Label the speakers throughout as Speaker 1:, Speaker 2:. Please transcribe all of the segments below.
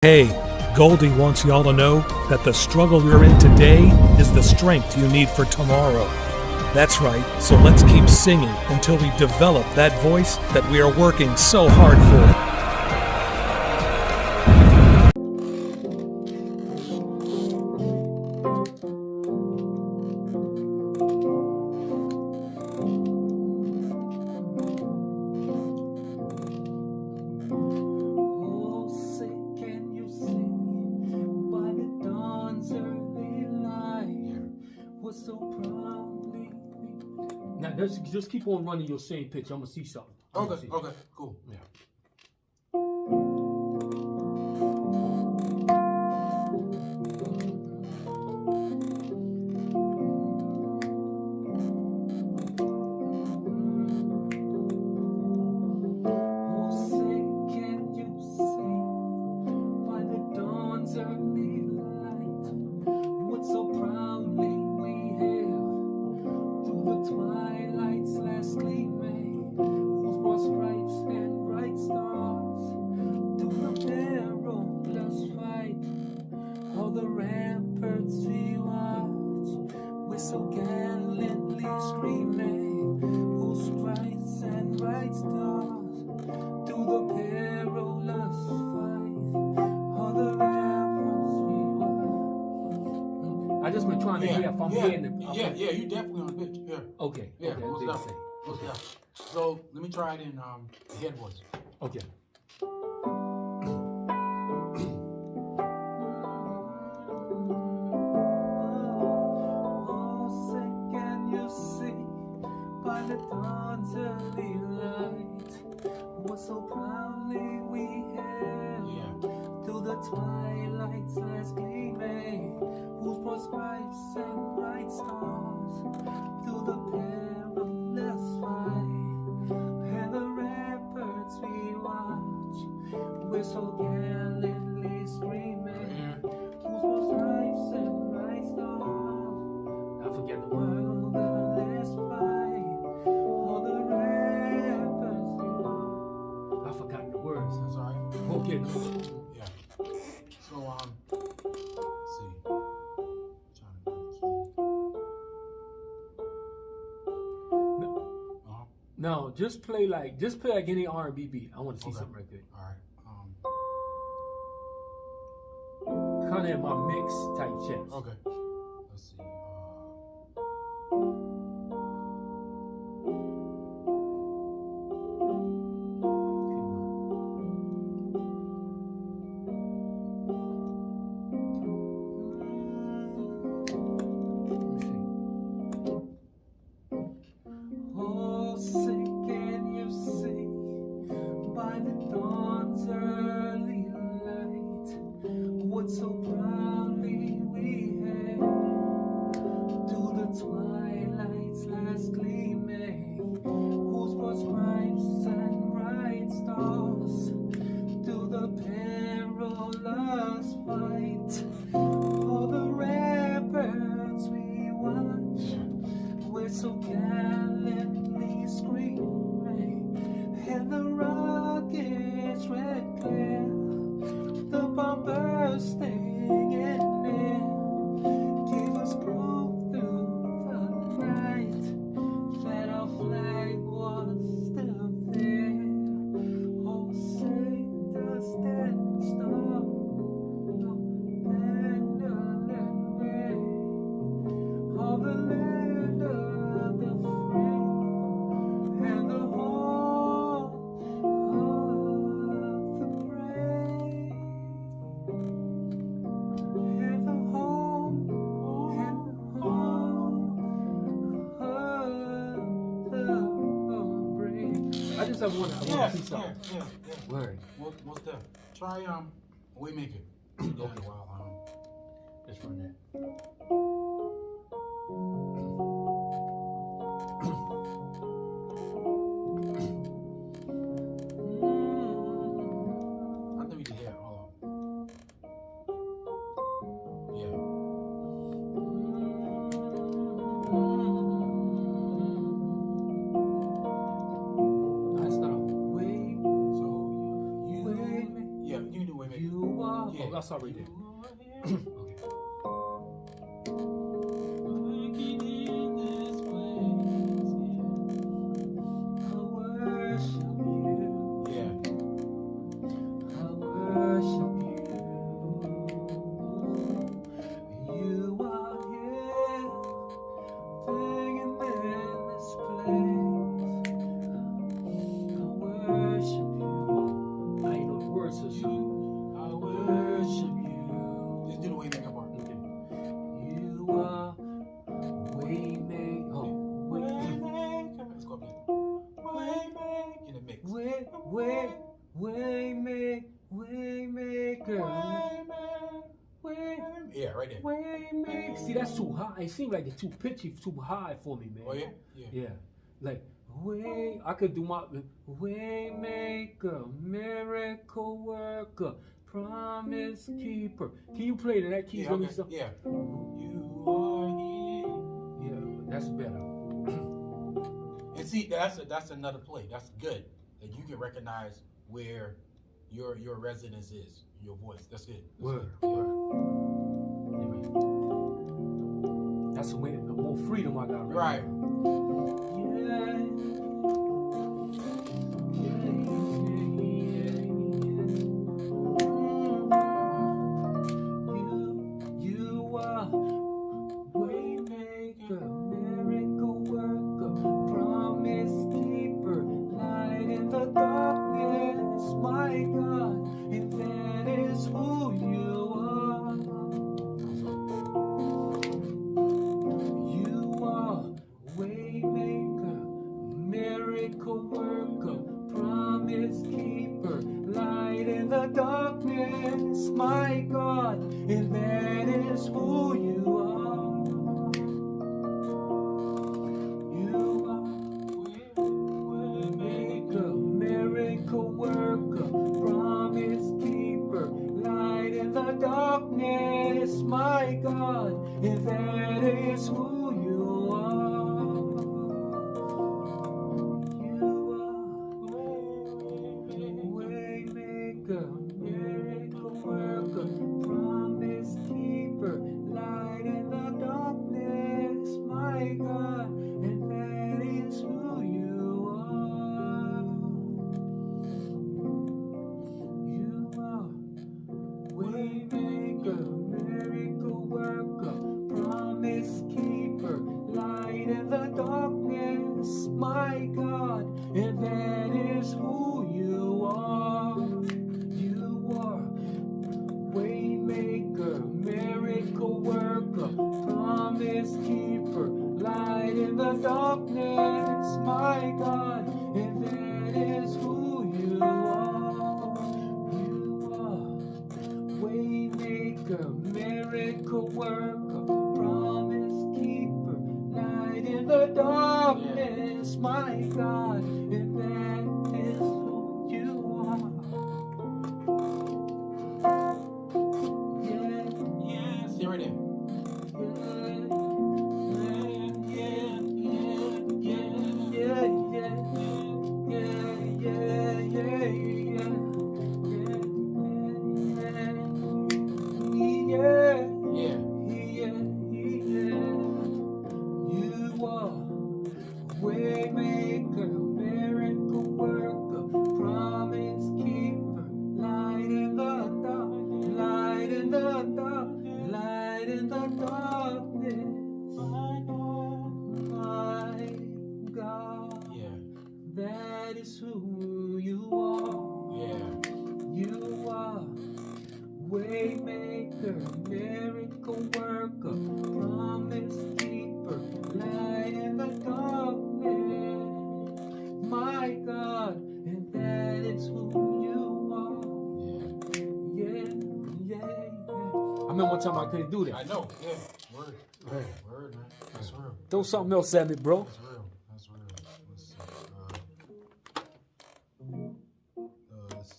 Speaker 1: Hey, Goldie wants y'all to know that the struggle you're in today is the strength you need for tomorrow. That's right, so let's keep singing until we develop that voice that we are working so hard for.
Speaker 2: Now just keep on running your same pitch. I'm gonna see something.
Speaker 3: Okay, cool.
Speaker 2: Yeah.
Speaker 4: So gallantly screaming, whose stripes and bright stars through the perilous fight, all the ramparts we were.
Speaker 2: I just been trying to hear if I'm getting it.
Speaker 3: Yeah, you definitely on the pitch. Yeah.
Speaker 2: Okay.
Speaker 3: Yeah,
Speaker 2: Okay.
Speaker 3: most definitely. Most definitely. So let me try it in the head voice.
Speaker 2: Okay.
Speaker 4: By the dawn's early light, what so proudly we hailed through the twilight's last gleaming, whose broad stripes and bright stars through the perilous fight, and the ramparts we watch, we're so gallantly screaming, whose broad stripes and bright stars.
Speaker 2: I forget the
Speaker 4: word.
Speaker 3: That's all right.
Speaker 2: Okay.
Speaker 3: Yeah. So let's see.
Speaker 2: No, just play like any R&B beat. I want to see something right there.
Speaker 3: All right.
Speaker 2: Kind of in my mix type chest.
Speaker 3: Okay. Let's see.
Speaker 4: So proudly we hailed through the twilight's last gleaming, whose broad stripes and bright stars through the perilous fight, all the ramparts we watch, we're so gallantly screaming, and the rockets red clear, the bomb bursting in air gave us proof through the night that our flag was still there. Oh, say does that star no abandoned way, all the land of the free and the home of the brave.
Speaker 2: I just want to see something.
Speaker 3: Yeah.
Speaker 2: Word.
Speaker 3: What's that? Try Waymaker. Okay. Wow.
Speaker 2: Let's run that.
Speaker 3: I think we can hear it. Hold on. Yeah.
Speaker 4: You are
Speaker 3: Yeah.
Speaker 2: Oh, I'll start right there.
Speaker 3: Okay. Yeah.
Speaker 4: I worship you. You are here, singing in this place. I worship you.
Speaker 2: I ain't know the words to the song.
Speaker 3: I
Speaker 4: Worship you.
Speaker 3: Just do the way maker part.
Speaker 2: Okay.
Speaker 4: You are waymaker. Oh,
Speaker 3: Waymaker. Let's go up there. Waymaker. In the mix.
Speaker 4: waymaker.
Speaker 3: Yeah, right there.
Speaker 4: Waymaker.
Speaker 2: See, that's too high. It seems like it's too pitchy, too high for me, man.
Speaker 3: Oh yeah? Yeah.
Speaker 2: Yeah. Like, I could do my.
Speaker 4: Waymaker, miracle worker, promise keeper.
Speaker 2: Can you play that key?
Speaker 3: Yeah, okay. Yeah. You are here.
Speaker 2: Yeah, that's better.
Speaker 3: And see, that's another play. That's good. That you can recognize where your residence is, your voice. That's good. That's
Speaker 2: Word,
Speaker 3: good.
Speaker 2: word. Yeah, man. That's the way, the more freedom I got.
Speaker 3: Right.
Speaker 2: now.
Speaker 4: You are waymaker, miracle worker, promise keeper, light in the darkness, my God, and that is who you are. You are waymaker, miracle worker, promise keeper, light in the darkness, my God, and that is who you are. You are waymaker, miracle worker, promise keeper, light in the darkness, my God, and that is who you are. You are waymaker, miracle worker, promise keeper, light in the darkness, my God, and that is who you are. You are waymaker, miracle worker, promise keeper, light in the darkness, my God, and that is who you are. You are waymaker, miracle worker, promise keeper, light in the darkness, my God, and that is who you are. You are waymaker, miracle worker, promise keeper, light in the darkness, my God, and that is who you are. Yeah,
Speaker 3: Yeah, see right there.
Speaker 4: Yeah.
Speaker 3: Yeah.
Speaker 4: You are waymaker, miracle worker, promise keeper, light in the dark, light in the dark, light in the darkness. My God,
Speaker 3: Yeah.
Speaker 4: that is who you are.
Speaker 3: Yeah.
Speaker 4: You are waymaker, miracle worker, promise keeper, light in the darkness, my God, and that is who you are.
Speaker 3: Yeah.
Speaker 4: Yeah.
Speaker 2: I remember one time I couldn't do
Speaker 3: I
Speaker 2: that.
Speaker 3: know. Yeah. Word.
Speaker 2: Right.
Speaker 3: Word, man. That's real.
Speaker 2: Throw something else at me, bro.
Speaker 3: That's real. That's real. Let's see. Let's see.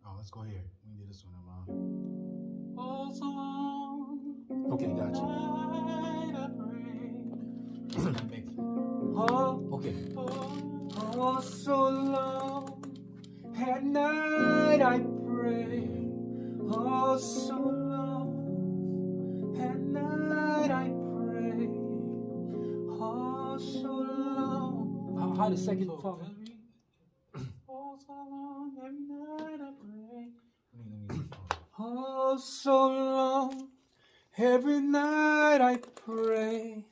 Speaker 3: Oh, let's go here. We can do this one. Oh, so long.
Speaker 2: Okay, gotcha.
Speaker 3: That makes it.
Speaker 4: Oh,
Speaker 2: Okay.
Speaker 4: oh, so long at night night I pray. Oh, so long. At night I pray. Oh, so long. How the second part?
Speaker 3: Oh, so long, every night I pray.
Speaker 4: Oh, so long. Every night I pray.